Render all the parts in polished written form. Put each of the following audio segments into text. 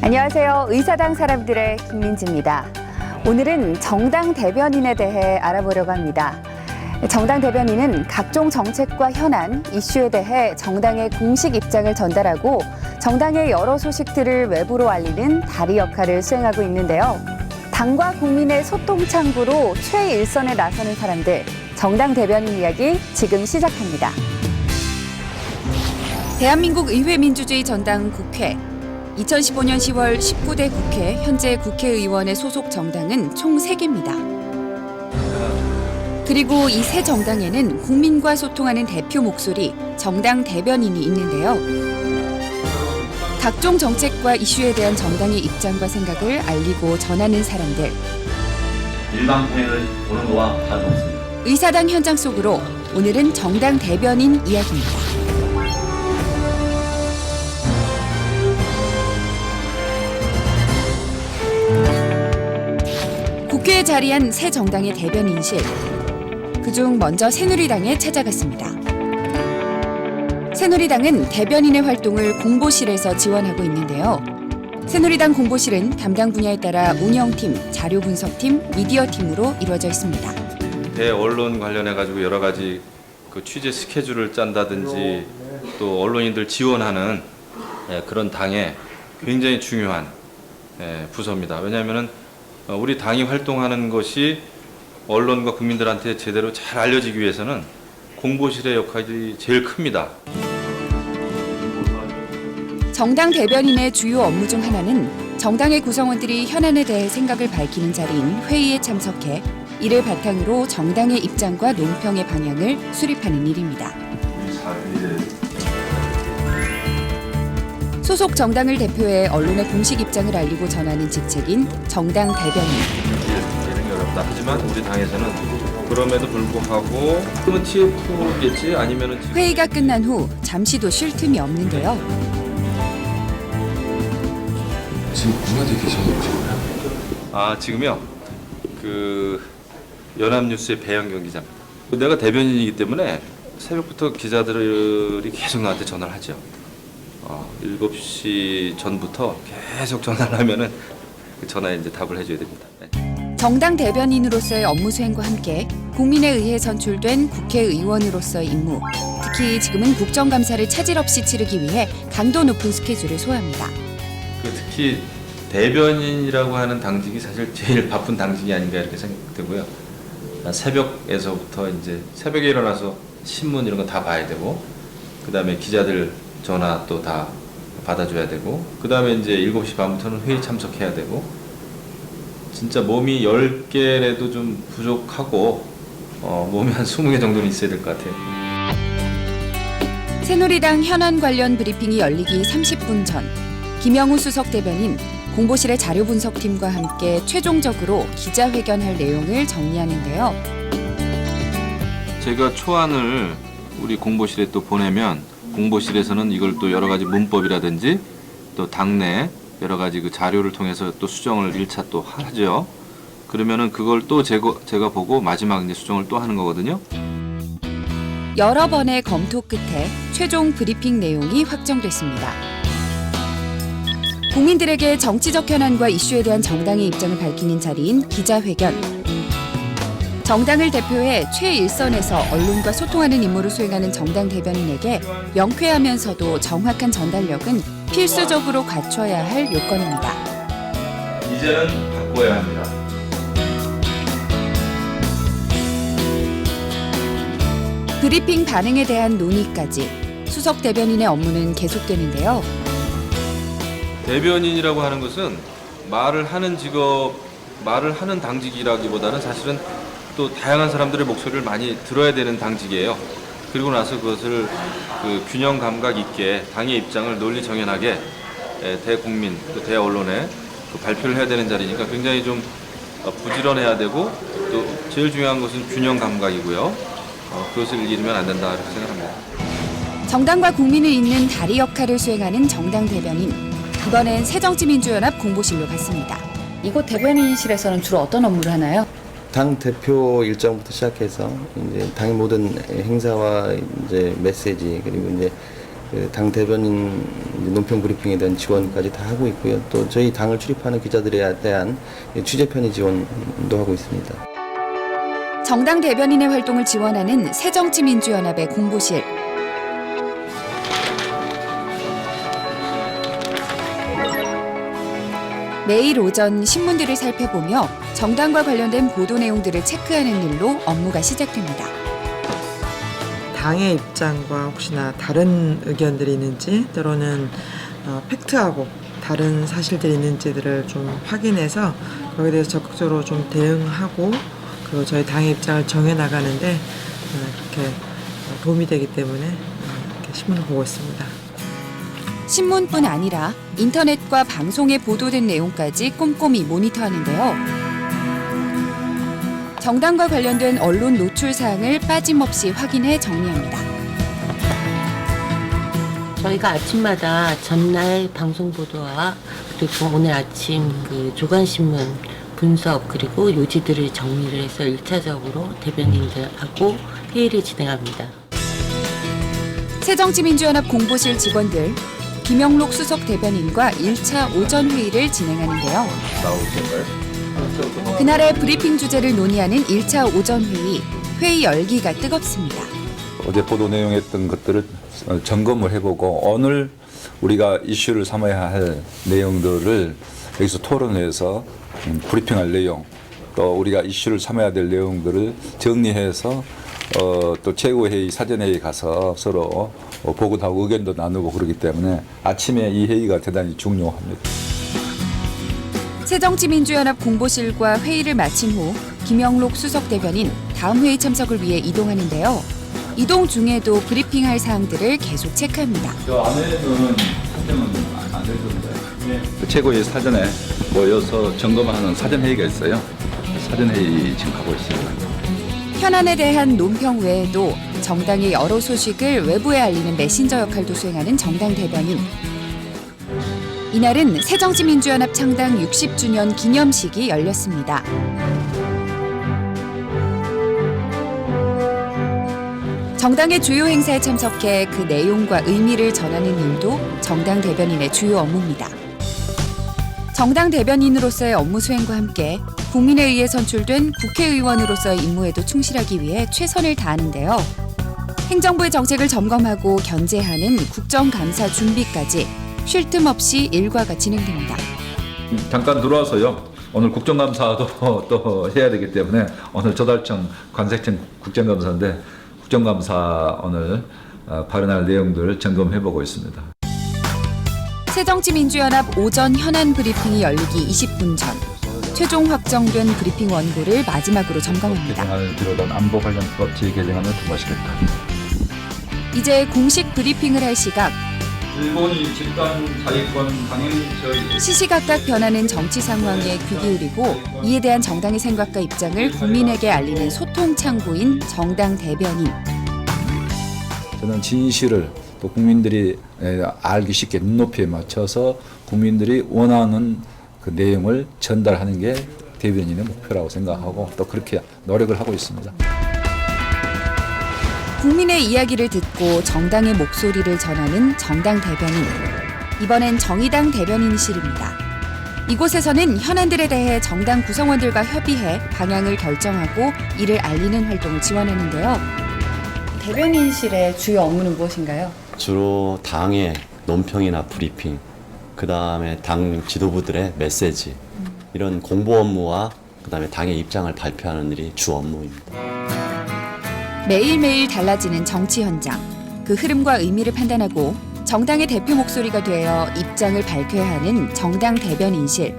안녕하세요. 의사당 사람들의 김민지입니다. 오늘은 정당 대변인에 대해 알아보려고 합니다. 정당 대변인은 각종 정책과 현안, 이슈에 대해 정당의 공식 입장을 전달하고 정당의 여러 소식들을 외부로 알리는 다리 역할을 수행하고 있는데요. 당과 국민의 소통 창구로 최일선에 나서는 사람들, 정당 대변인 이야기 지금 시작합니다. 대한민국 의회민주주의 전당 국회. 2015년 10월 19대 국회, 현재 국회의원의 소속 정당은 총 3개입니다. 그리고 이 세 정당에는 국민과 소통하는 대표 목소리, 정당 대변인이 있는데요. 각종 정책과 이슈에 대한 정당의 입장과 생각을 알리고 전하는 사람들. 일방통행을 보는 거와 다름없습니다. 의사당 현장 속으로 오늘은 정당 대변인 이야기입니다. 국회에 자리한 새 정당의 대변인실. 그중 먼저 새누리당에 찾아갔습니다. 새누리당은 대변인의 활동을 공보실에서 지원하고 있는데요. 새누리당 공보실은 담당 분야에 따라 운영팀, 자료분석팀, 미디어팀으로 이루어져 있습니다. 대언론 관련해가지고 여러 가지 그 취재 스케줄을 짠다든지 또 언론인들 지원하는 그런 당에 굉장히 중요한 부서입니다. 왜냐하면은 우리 당이 활동하는 것이 언론과 국민들한테 제대로 잘 알려지기 위해서는 공보실의 역할이 제일 큽니다. 정당 대변인의 주요 업무 중 하나는 정당의 구성원들이 현안에 대해 생각을 밝히는 자리인 회의에 참석해 이를 바탕으로 정당의 입장과 논평의 방향을 수립하는 일입니다. 소속 정당을 대표해 언론의 공식 입장을 알리고 전하는 직책인 정당 대변인. 이름이 어렵다 하지만 우리 당에서는 그럼에도 불구하고 그건 TF겠지 아니면은 회의가 끝난 후 잠시도 쉴 틈이 없는데요. 지금 누가 되게 계셔서 지금요? 연합뉴스의 배영경 기자입니다. 내가 대변인이기 때문에 새벽부터 기자들이 계속 나한테 전화를 하죠. 7시 전부터 계속 전화를 하면은 그 전화에 이제 답을 해줘야 됩니다. 네. 정당 대변인으로서의 업무 수행과 함께 국민에 의해 선출된 국회의원으로서의 임무, 특히 지금은 국정감사를 차질 없이 치르기 위해 강도 높은 스케줄을 소화합니다. 특히 대변인이라고 하는 당직이 사실 제일 바쁜 당직이 아닌가 이렇게 생각되고요. 새벽에서부터 이제 새벽에 일어나서 신문 이런 거 다 봐야 되고, 그 다음에 기자들 전화 또 다 받아줘야 되고, 그 다음에 이제 7시 반부터는 회의 참석해야 되고, 진짜 몸이 10개라도 좀 부족하고 몸이 한 20개 정도는 있어야 될 것 같아요. 새누리당 현안 관련 브리핑이 열리기 30분 전, 김영우 수석 대변인, 공보실의 자료분석팀과 함께 최종적으로 기자회견할 내용을 정리하는데요. 제가 초안을 우리 공보실에 또 보내면 공보실에서는 이걸 또 여러 가지 문법이라든지 또 당내 여러 가지 그 자료를 통해서 또 수정을 1차 또 하죠. 그러면은 그걸 또 제가 보고 마지막 이제 수정을 또 하는 거거든요. 여러 번의 검토 끝에 최종 브리핑 내용이 확정됐습니다. 국민들에게 정치적 현안과 이슈에 대한 정당의 입장을 밝히는 자리인 기자회견. 정당을 대표해 최일선에서 언론과 소통하는 임무를 수행하는 정당 대변인에게 명쾌하면서도 정확한 전달력은 필수적으로 갖춰야 할 요건입니다. 이제는 바꿔야 합니다. 브리핑 반응에 대한 논의까지 수석 대변인의 업무는 계속되는데요. 대변인이라고 하는 것은 말을 하는 직업, 말을 하는 당직이라기보다는 사실은 또 다양한 사람들의 목소리를 많이 들어야 되는 당직이에요. 그리고 나서 그것을 그 균형 감각 있게 당의 입장을 논리 정연하게 대국민 또 대언론에 발표를 해야 되는 자리니까 굉장히 좀 부지런해야 되고, 또 제일 중요한 것은 균형 감각이고요. 그것을 잃으면 안 된다 이렇게 생각합니다. 정당과 국민을 잇는 다리 역할을 수행하는 정당 대변인. 이번엔 새정치민주연합 공보실로 갔습니다. 이곳 대변인실에서는 주로 어떤 업무를 하나요? 당 대표 일정부터 시작해서 이제 당의 모든 행사와 이제 메시지, 그리고 이제 당 대변인 논평 브리핑에 대한 지원까지 다 하고 있고요. 또 저희 당을 출입하는 기자들에 대한 취재 편의 지원도 하고 있습니다. 정당 대변인의 활동을 지원하는 새정치민주연합의 공보실. 매일 오전 신문들을 살펴보며 정당과 관련된 보도 내용들을 체크하는 일로 업무가 시작됩니다. 당의 입장과 혹시나 다른 의견들이 있는지 또는 팩트하고 다른 사실들이 있는지들을 좀 확인해서 거기에 대해서 적극적으로 좀 대응하고 그리고 저희 당의 입장을 정해나가는데 그렇게 도움이 되기 때문에 이렇게 신문을 보고 있습니다. 신문뿐 아니라 인터넷과 방송에 보도된 내용까지 꼼꼼히 모니터하는데요. 정당과 관련된 언론 노출 사항을 빠짐없이 확인해 정리합니다. 저희가 아침마다 전날 방송 보도와 그리고 오늘 아침 그 조간신문 분석 그리고 요지들을 정리를 해서 1차적으로 대변인들하고 회의를 진행합니다. 새정치민주연합 공보실 직원들 김영록 수석 대변인과 1차 오전 회의를 진행하는데요. 그날의 브리핑 주제를 논의하는 1차 오전 회의, 회의 열기가 뜨겁습니다. 어제 보도 내용했던 것들을 점검을 해보고 오늘 우리가 이슈를 삼아야 할 내용들을 여기서 토론해서 브리핑할 내용, 또 우리가 이슈를 삼아야 될 내용들을 정리해서 또 최고회의, 사전회의 가서 서로 보고도 하고 의견도 나누고 그러기 때문에 아침에 이 회의가 대단히 중요합니다. 새정치민주연합 공보실과 회의를 마친 후 김영록 수석 대변인 다음 회의 참석을 위해 이동하는데요. 이동 중에도 브리핑할 사항들을 계속 체크합니다. 저 안에는 사정은 안 되던데. 최고회의 사전에 모여서 점검하는 사전회의가 있어요. 사전회의 지금 가고 있습니다. 현안에 대한 논평 외에도 정당의 여러 소식을 외부에 알리는 메신저 역할도 수행하는 정당 대변인. 이날은 새정치민주연합 창당 60주년 기념식이 열렸습니다. 정당의 주요 행사에 참석해 그 내용과 의미를 전하는 일도 정당 대변인의 주요 업무입니다. 정당 대변인으로서의 업무 수행과 함께 국민에 의해 선출된 국회의원으로서의 임무에도 충실하기 위해 최선을 다하는데요. 행정부의 정책을 점검하고 견제하는 국정감사 준비까지 쉴 틈 없이 일과가 진행됩니다. 잠깐 들어와서요. 오늘 국정감사도 또 해야 되기 때문에 오늘 조달청 관세청 국정감사인데 국정감사 오늘 발언할 내용들을 점검해보고 있습니다. 새정치민주연합 오전 현안 브리핑이 열리기 20분 전 최종 확정된 브리핑 원고를 마지막으로 점검합니다. 개정안을 비롯한 안보 관련 법 재개정안을 통과시켰다. 이제 공식 브리핑을 할 시각. 일본이 집단 자위권 강행 시시각각 변하는 정치 상황에 귀 기울이고 이에 대한 정당의 생각과 입장을 국민에게 알리는 소통 창구인 정당 대변인. 저는 진실을 또 국민들이 알기 쉽게 눈높이에 맞춰서 국민들이 원하는 그 내용을 전달하는 게 대변인의 목표라고 생각하고 또 그렇게 노력을 하고 있습니다. 국민의 이야기를 듣고 정당의 목소리를 전하는 정당 대변인. 이번엔 정의당 대변인실입니다. 이곳에서는 현안들에 대해 정당 구성원들과 협의해 방향을 결정하고 이를 알리는 활동을 지원하는데요. 대변인실의 주요 업무는 무엇인가요? 주로 당의 논평이나 브리핑, 그 다음에 당 지도부들의 메시지, 이런 공보 업무와 그 다음에 당의 입장을 발표하는 일이 주 업무입니다. 매일매일 달라지는 정치 현장, 그 흐름과 의미를 판단하고 정당의 대표 목소리가 되어 입장을 밝혀야 하는 정당 대변인실.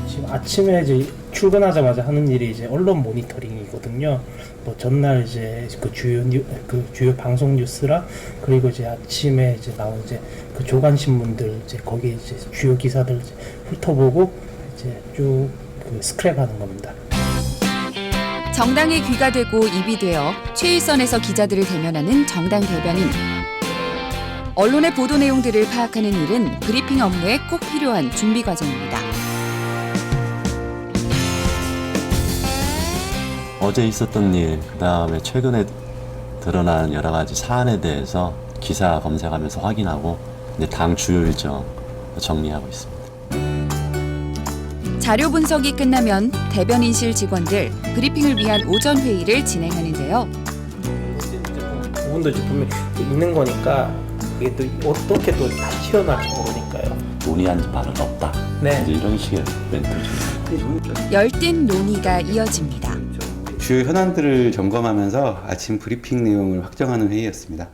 지금 아침에 이제 출근하자마자 하는 일이 이제 언론 모니터링이거든요. 뭐 전날 이제 그 주요 방송 뉴스랑 그리고 이제 아침에 이제 나온 이제 그 조간 신문들 이제 거기에 이제 주요 기사들 이제 훑어보고 이제 쭉 그 스크랩하는 겁니다. 정당의 귀가 되고 입이 되어 최일선에서 기자들을 대면하는 정당 대변인. 언론의 보도 내용들을 파악하는 일은 브리핑 업무에 꼭 필요한 준비 과정입니다. 어제 있었던 일, 그 다음에 최근에 드러난 여러 가지 사안에 대해서 기사 검색하면서 확인하고 이제 당 주요 일정 정리하고 있습니다. 자료 분석이 끝나면 대변인실 직원들 브리핑을 위한 오전 회의를 진행하는데요. 부분도 이제 분명 있는 거니까 이게 또 어떻게 또 다 튀어나올지 모르니까요. 논의한 바는 없다. 네. 이제 이런 식의 멘트죠. 열띤 논의가 이어집니다. 주요 현안들을 점검하면서 아침 브리핑 내용을 확정하는 회의였습니다.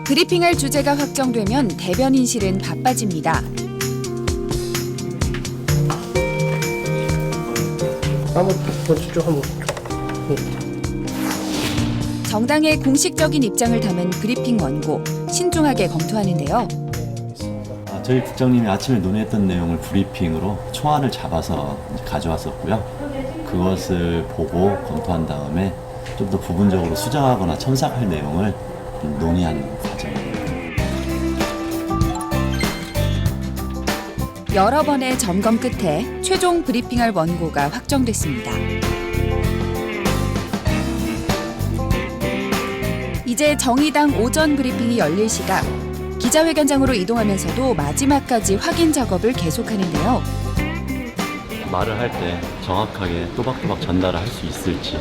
브리핑할 주제가 확정되면 대변인실은 바빠집니다. 한번 쭉 한번. 정당의 공식적인 입장을 담은 브리핑 원고 신중하게 검토하는데요. 저희 국장님이 아침에 논의했던 내용을 브리핑으로 초안을 잡아서 가져왔었고요. 그것을 보고 검토한 다음에 좀 더 부분적으로 수정하거나 첨삭할 내용을 논의하는 과정입니다. 여러 번의 점검 끝에 최종 브리핑할 원고가 확정됐습니다. 이제 정의당 오전 브리핑이 열릴 시각, 기자회견장으로 이동하면서도 마지막까지 확인 작업을 계속하는데요. 말을 할 때 정확하게 또박또박 전달을 할 수 있을지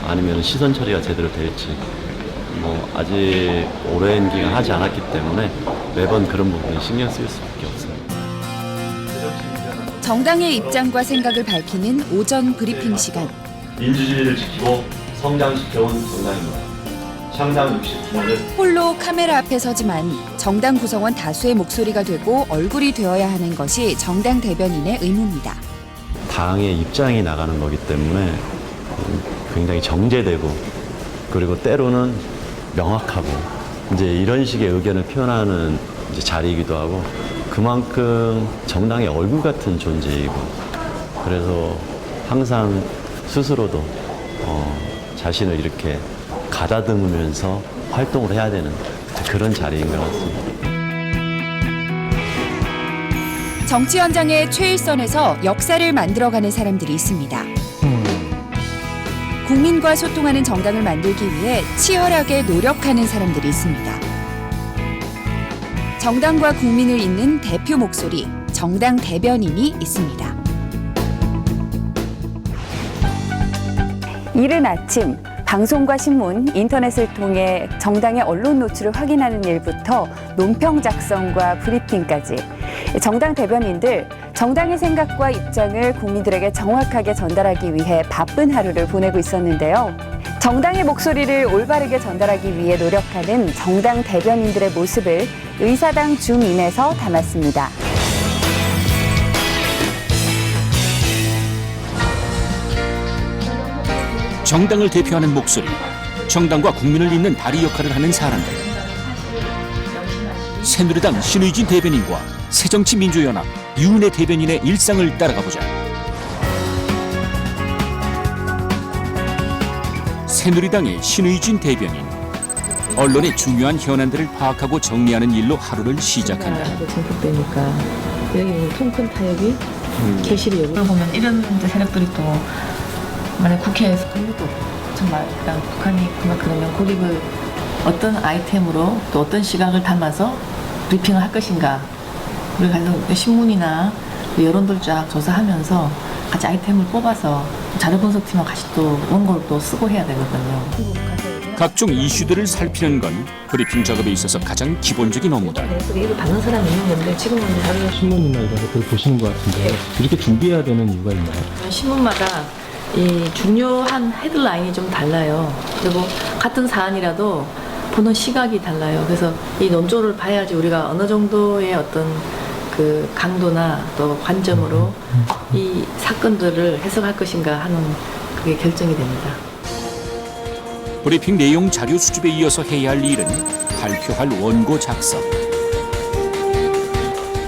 아니면 시선 처리가 제대로 될지 아직 오랜 기간 하지 않았기 때문에 매번 그런 부분에 신경 쓸 수밖에 없어요. 정당의 입장과 생각을 밝히는 오전 브리핑 시간. 민주주의를 지키고 성장시켜온 정당입니다. 창당 60주년을 홀로 카메라 앞에 서지만 정당 구성원 다수의 목소리가 되고 얼굴이 되어야 하는 것이 정당 대변인의 의무입니다. 당의 입장이 나가는 거기 때문에 굉장히 정제되고 그리고 때로는 명확하고 이제 이런 식의 의견을 표현하는 이제 자리이기도 하고 그만큼 정당의 얼굴 같은 존재이고 그래서 항상 스스로도 자신을 이렇게 가다듬으면서 활동을 해야 되는 그런 자리인 것 같습니다. 정치 현장의 최일선에서 역사를 만들어가는 사람들이 있습니다. 국민과 소통하는 정당을 만들기 위해 치열하게 노력하는 사람들이 있습니다. 정당과 국민을 잇는 대표 목소리, 정당 대변인이 있습니다. 이른 아침, 방송과 신문, 인터넷을 통해 정당의 언론 노출을 확인하는 일부터 논평 작성과 브리핑까지 정당 대변인들, 정당의 생각과 입장을 국민들에게 정확하게 전달하기 위해 바쁜 하루를 보내고 있었는데요. 정당의 목소리를 올바르게 전달하기 위해 노력하는 정당 대변인들의 모습을 의사당 줌인에서 담았습니다. 정당을 대표하는 목소리, 정당과 국민을 잇는 다리 역할을 하는 사람들. 새누리당 신의진 대변인과 새정치민주연합 유은혜 대변인의 일상을 따라가보자. 새누리당의 신의진 대변인. 언론의 중요한 현안들을 파악하고 정리하는 일로 하루를 시작한다. 증폭되니까 여기 통큰 타협이 개실이 여기 보면 이런 세력들이 또 만약 국회에서 그것도 정말 일단 북한이 그러면 고립을 어떤 아이템으로 또 어떤 시각을 담아서 브리핑을 할 것인가 우리 가서 신문이나 여론들 쫙 조사하면서 같이 아이템을 뽑아서 자료 분석팀하고 같이 또 원고를 또 쓰고 해야 되거든요. 각종 이슈들을 살피는 건 브리핑 작업에 있어서 가장 기본적인 업무다. 이걸 받는 사람이 있는 건데 지금은 다른 신문이나 이런 것들을 보시는 것 같은데 이렇게 준비해야 되는 이유가 있나요? 신문마다 이 중요한 헤드라인이 좀 달라요. 그리고 같은 사안이라도 보는 시각이 달라요. 그래서 이 논조를 봐야지 우리가 어느 정도의 어떤 그 강도나 또 관점으로 이 사건들을 해석할 것인가 하는 그게 결정이 됩니다. 브리핑 내용 자료 수집에 이어서 해야 할 일은 발표할 원고 작성.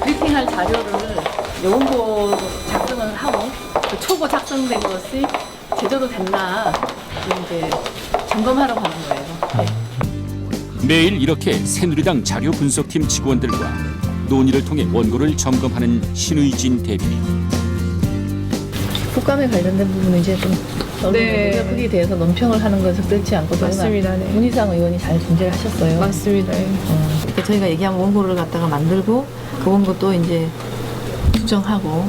브리핑할 자료를 원고 작성을 하고 그 초고 작성된 것이 제대로 됐나 이제 점검하러 가는 거예요. 매일 이렇게 새누리당 자료 분석팀 직원들과 논의를 통해 원고를 점검하는 신의진 대변인. 국감에 관련된 부분은 이제 좀 네. 거기에 대해서 논평을 하는 건 적절치 않고 맞습니다. 네. 문희상 의원이 잘 분재를 하셨어요. 맞습니다. 그러니까 저희가 얘기한 원고를 갖다가 만들고 그 원고도 이제 수정하고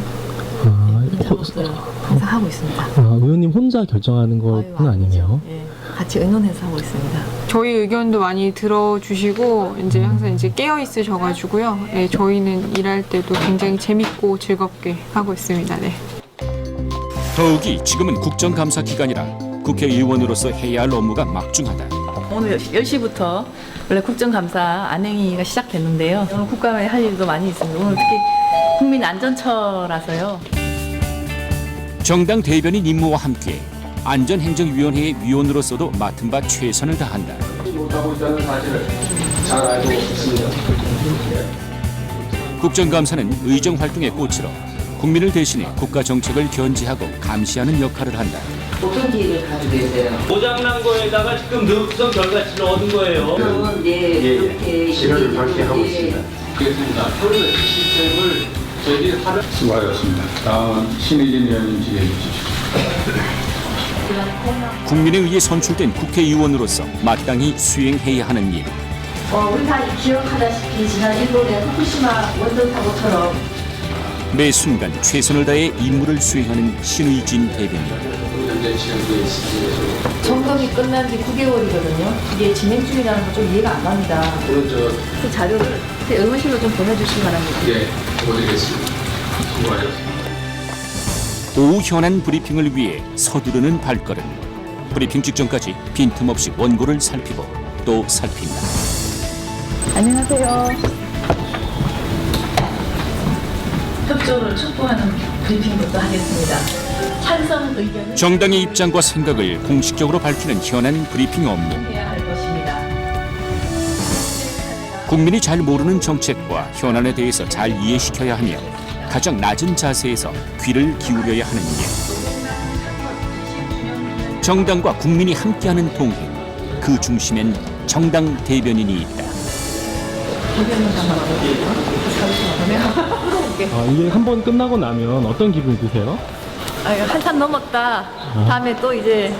이런 작업들을 항상 하고 있습니다. 의원님 혼자 결정하는 건 아니네요. 예, 같이 의논해서 하고 있습니다. 저희 의견도 많이 들어주시고 이제 항상 이제 깨어 있으셔가지고요. 예, 저희는 일할 때도 굉장히 재밌고 즐겁게 하고 있습니다. 네. 더욱이 지금은 국정감사 기간이라 국회의원으로서 해야 할 업무가 막중하다. 오늘 10시부터 원래 국정감사 안행위가 시작됐는데요. 오늘 국감에 할 일도 많이 있습니다. 오늘 특히 국민안전처라서요. 정당 대변인 임무와 함께 안전행정위원회의 위원으로서도 맡은 바 최선을 다한다. 못하고 있다는 사실을 잘 알고 있습니다. 국정감사는 의정활동의 꽃으로 국민을 대신해 국가 정책을 견지하고 감시하는 역할을 한다. 어떤 기획을 가지고 계세요? 고장난 거에다가 지금 늑성 결과치를 얻은 거예요. 이렇게 실험을 그렇게 하고 있습니다. 그렇습니다. 프로젝트 시스템을 저희들이 하루 수고하셨습니다. 다음 신의진 의원님 질의해 주십시오. 국민에 의해 선출된 국회의원으로서 마땅히 수행해야 하는 일. 우리 다 기억하다시피 지난 일본의 후쿠시마 원전 사고처럼 매 순간 최선을 다해 임무를 수행하는 신의진 대변인. 점검이 끝난 지 9개월이거든요. 이게 진행 중이라는 건 좀 이해가 안 갑니다. 그 자료를 의원실로 좀 보내주시기 바랍니다. 예, 보내드리겠습니다. 수고하셨습니다. 오후 현안 브리핑을 위해 서두르는 발걸음. 브리핑 직전까지 빈틈없이 원고를 살피고 또 살핀다. 안녕하세요. 협조를 촉구하는 브리핑부터 하겠습니다. 찬성 의견을 정당의 입장과 생각을 공식적으로 밝히는 현안 브리핑 업무. 해야 할 것입니다. 국민이 잘 모르는 정책과 현안에 대해서 잘 이해시켜야 하며 가장 낮은 자세에서 귀를 기울여야 하는 일. 정당과 국민이 함께하는 동행. 그 중심엔 정당 대변인이 있다. 이게 한 번 끝나고 나면 어떤 기분이 드세요? 한산 넘었다. 다음에 또 이제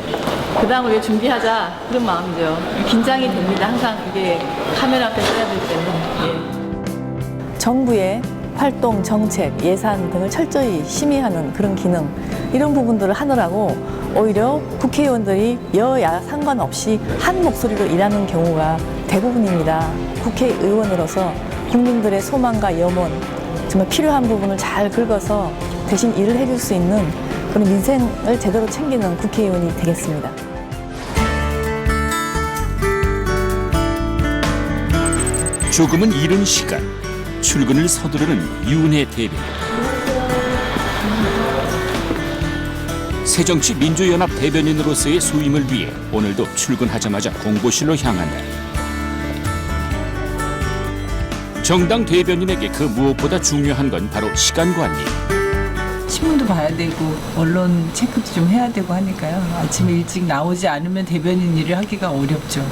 그 다음을 위해 준비하자. 그런 마음이죠. 긴장이 됩니다. 항상 이게 카메라 앞에 서야 되기 때문에. 정부의 활동, 정책, 예산 등을 철저히 심의하는 그런 기능, 이런 부분들을 하느라고 오히려 국회의원들이 여야 상관없이 한 목소리로 일하는 경우가 대부분입니다. 국회의원으로서 국민들의 소망과 염원, 정말 필요한 부분을 잘 긁어서 대신 일을 해줄 수 있는 그런 민생을 제대로 챙기는 국회의원이 되겠습니다. 조금은 이른 시간, 출근을 서두르는 윤해 대변인. 새정치민주연합 대변인으로서의 수임을 위해 오늘도 출근하자마자 공보실로 향한다. 정당 대변인에게 그 무엇보다 중요한 건 바로 시간 관리. 신문도 봐야 되고 언론 체크도 좀 해야 되고 하니까요. 아침에 일찍 나오지 않으면 대변인 일을 하기가 어렵죠.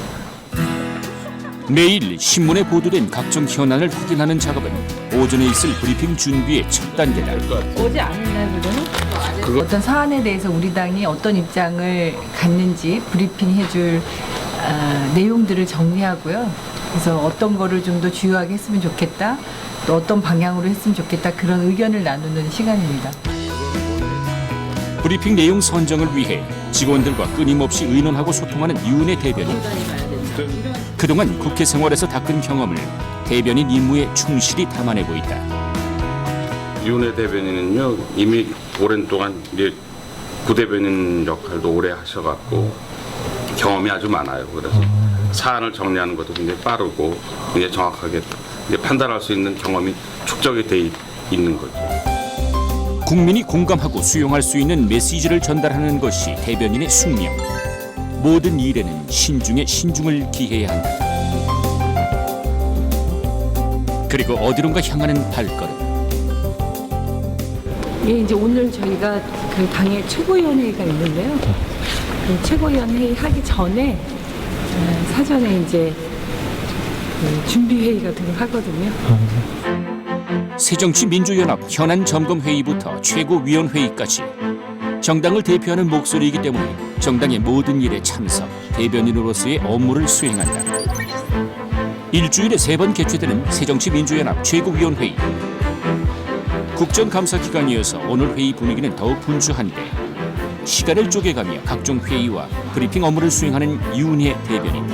매일 신문에 보도된 각종 현안을 확인하는 작업은 오전에 있을 브리핑 준비의 첫 단계다. 오지 않은 날들은 어떤 사안에 대해서 우리 당이 어떤 입장을 갖는지 브리핑해줄 내용들을 정리하고요. 그래서 어떤 거를 좀 더 주요하게 했으면 좋겠다, 또 어떤 방향으로 했으면 좋겠다, 그런 의견을 나누는 시간입니다. 브리핑 내용 선정을 위해 직원들과 끊임없이 의논하고 소통하는 윤해 대변인. 그동안 국회 생활에서 닦은 경험을 대변인 임무에 충실히 담아내고 있다. 윤해 대변인은요, 이미 오랜 동안 이제 부대변인 역할도 오래 하셔갖고 경험이 아주 많아요. 그래서 사안을 정리하는 것도 굉장히 빠르고 굉장히 정확하게 이제 판단할 수 있는 경험이 축적이 돼 있는 거죠. 국민이 공감하고 수용할 수 있는 메시지를 전달하는 것이 대변인의 숙명. 모든 일에는 신중에 신중을 기해야 한다. 그리고 어디론가 향하는 발걸음. 예, 이제 오늘 저희가 그 당의 최고위원회의가 있는데요. 그 최고위원회의 하기 전에 사전에 이제 준비회의 같은 걸 하거든요. 새정치민주연합 현안 점검 회의부터 최고위원회의까지 정당을 대표하는 목소리이기 때문에 정당의 모든 일에 참석, 대변인으로서의 업무를 수행한다. 일주일에 3번 개최되는 새정치민주연합 최고위원회의. 국정감사 기간이어서 오늘 회의 분위기는 더욱 분주한데 시간을 쪼개가며 각종 회의와 브리핑 업무를 수행하는 유은혜 대변인.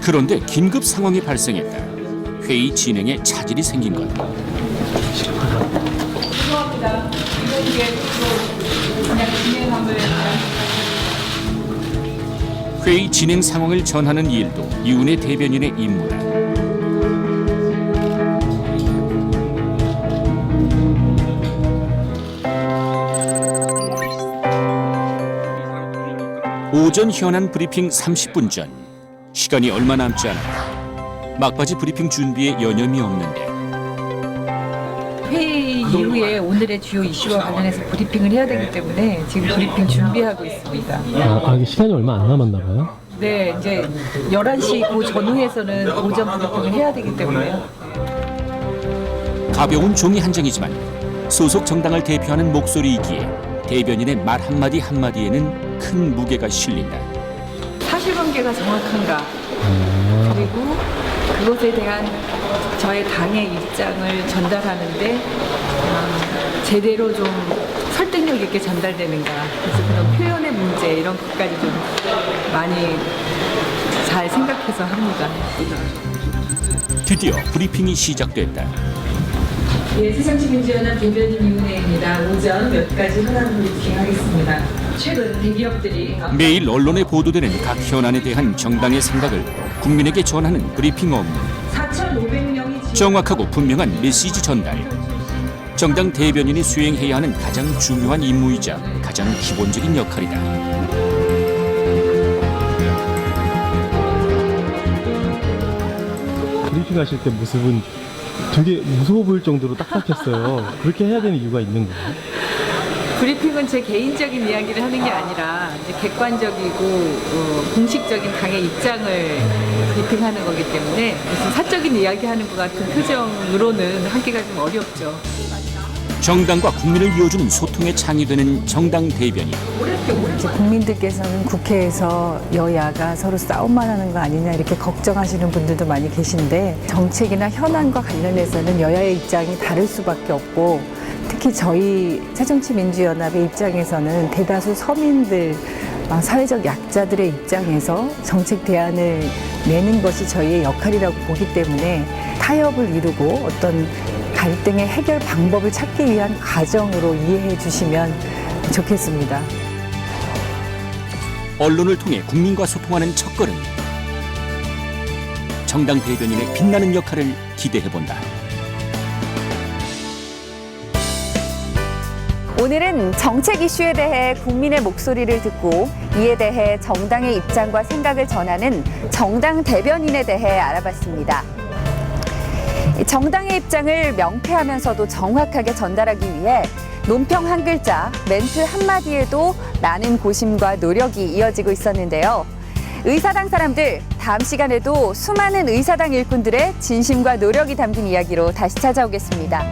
그런데 긴급 상황이 발생했다. 회의 진행에 차질이 생긴 것. 죄송합니다. 이게 그냥 진행함을 회의 진행 상황을 전하는 일도 유은혜 대변인의 임무다. 오전 현안 브리핑 30분 전. 시간이 얼마 남지 않았다. 막바지 브리핑 준비에 여념이 없는데 회의 이후에 오늘의 주요 이슈와 관련해서 브리핑을 해야 되기 때문에 지금 브리핑 준비하고 있습니다. 이게 시간이 얼마 안 남았나 봐요? 네, 이제 11시 그 전후에서는 오전 브리핑을 해야 되기 때문에요. 가벼운 종이 한 장이지만 소속 정당을 대표하는 목소리이기에 대변인의 말 한마디 한마디에는 큰 무게가 실린다. 사실관계가 정확한가, 그리고 그것에 대한 저의 당의 입장을 전달하는데 제대로 좀 설득력 있게 전달되는가, 그래서 그런 표현의 문제 이런 것까지 좀 많이 잘 생각해서 합니다. 드디어 브리핑이 시작됐다. 예, 새정치민주연합 대변인 이은혜입니다. 오전 몇 가지 현안 브리핑 하겠습니다. 최근 대기업들이 매일 언론에 보도되는 각 현안에 대한 정당의 생각을 국민에게 전하는 브리핑 업무. 4,500명이 정확하고 분명한 메시지 전달. 정당 대변인이 수행해야 하는 가장 중요한 임무이자 가장 기본적인 역할이다. 브리핑 하실 때 모습은 되게 무서워 보일 정도로 딱딱했어요. 그렇게 해야 되는 이유가 있는 거예요? 브리핑은 제 개인적인 이야기를 하는 게 아니라 이제 객관적이고 공식적인 당의 입장을 브리핑하는 거기 때문에 무슨 사적인 이야기하는 것 같은 표정으로는 하기가 좀 어렵죠. 정당과 국민을 이어주는 소통의 창이 되는 정당 대변인. 이제 국민들께서는 국회에서 여야가 서로 싸움만 하는 거 아니냐 이렇게 걱정하시는 분들도 많이 계신데 정책이나 현안과 관련해서는 여야의 입장이 다를 수밖에 없고 특히 저희 새정치민주연합의 입장에서는 대다수 서민들, 사회적 약자들의 입장에서 정책 대안을 내는 것이 저희의 역할이라고 보기 때문에 타협을 이루고 어떤 갈등의 해결 방법을 찾기 위한 과정으로 이해해 주시면 좋겠습니다. 언론을 통해 국민과 소통하는 첫걸음. 정당 대변인의 빛나는 역할을 기대해본다. 오늘은 정책 이슈에 대해 국민의 목소리를 듣고 이에 대해 정당의 입장과 생각을 전하는 정당 대변인에 대해 알아봤습니다. 정당의 입장을 명쾌하면서도 정확하게 전달하기 위해 논평 한 글자, 멘트 한마디에도 많은 고심과 노력이 이어지고 있었는데요. 의사당 사람들, 다음 시간에도 수많은 의사당 일꾼들의 진심과 노력이 담긴 이야기로 다시 찾아오겠습니다.